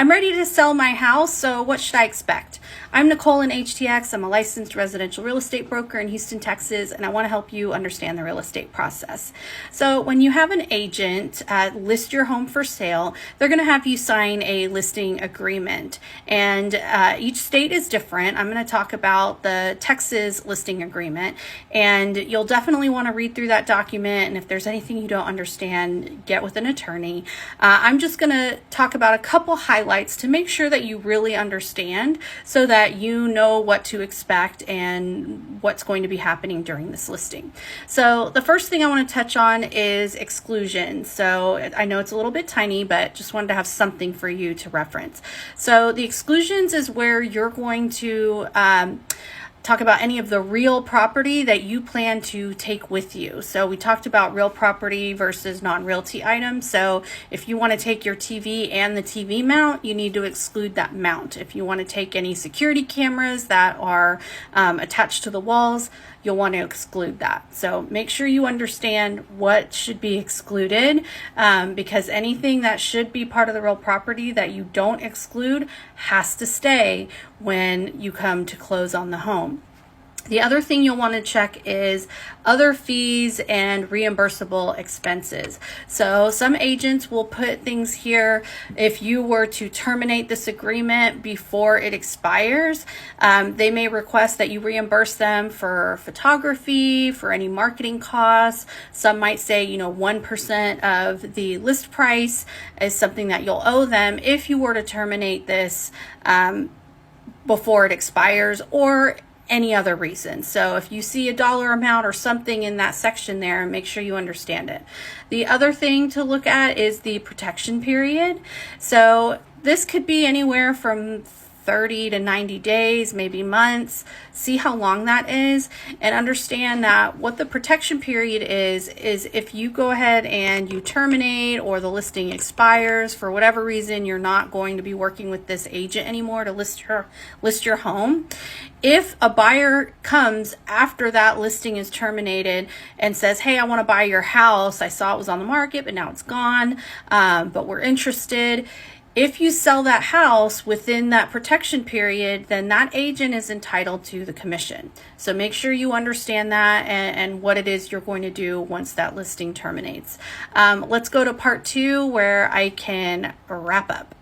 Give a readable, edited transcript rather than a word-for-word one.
I'm ready to sell my house, so what should I expect? I'm Nicole in HTX. I'm a licensed residential real estate broker in Houston, Texas, and I want to help you understand the real estate process. So when you have an agent list your home for sale, they're going to have you sign a listing agreement, and each state is different. I'm going to talk about the Texas listing agreement, and you'll definitely want to read through that document, and if there's anything you don't understand, get with an attorney. I'm just going to talk about a couple highlights to make sure that you really understand, so that you know what to expect and what's going to be happening during this listing. So the first thing I want to touch on is exclusion. So I know it's a little bit tiny, but just wanted to have something for you to reference. So the exclusions is where you're going to talk about any of the real property that you plan to take with you. So we talked about real property versus non-realty items. So if you want to take your TV and the TV mount, you need to exclude that mount. If you want to take any security cameras that are attached to the walls, you'll want to exclude that. So make sure you understand what should be excluded, because anything that should be part of the real property that you don't exclude has to stay when you come to close on the home. The other thing you'll want to check is other fees and reimbursable expenses. So some agents will put things here. If you were to terminate this agreement before it expires, they may request that you reimburse them for photography, for any marketing costs. Some might say, 1% of the list price is something that you'll owe them if you were to terminate this before it expires, or any other reason. So if you see a dollar amount or something in that section there, make sure you understand it. The other thing to look at is the protection period. So this could be anywhere from 30 to 90 days, maybe months. See how long that is, and understand that what the protection period is if you go ahead and you terminate, or the listing expires for whatever reason, you're not going to be working with this agent anymore to list your home. If a buyer comes after that listing is terminated and says, hey, I want to buy your house, I saw it was on the market, but now it's gone, but we're interested. If you sell that house within that protection period, then that agent is entitled to the commission. So make sure you understand that and what it is you're going to do once that listing terminates. Let's go to part 2 where I can wrap up.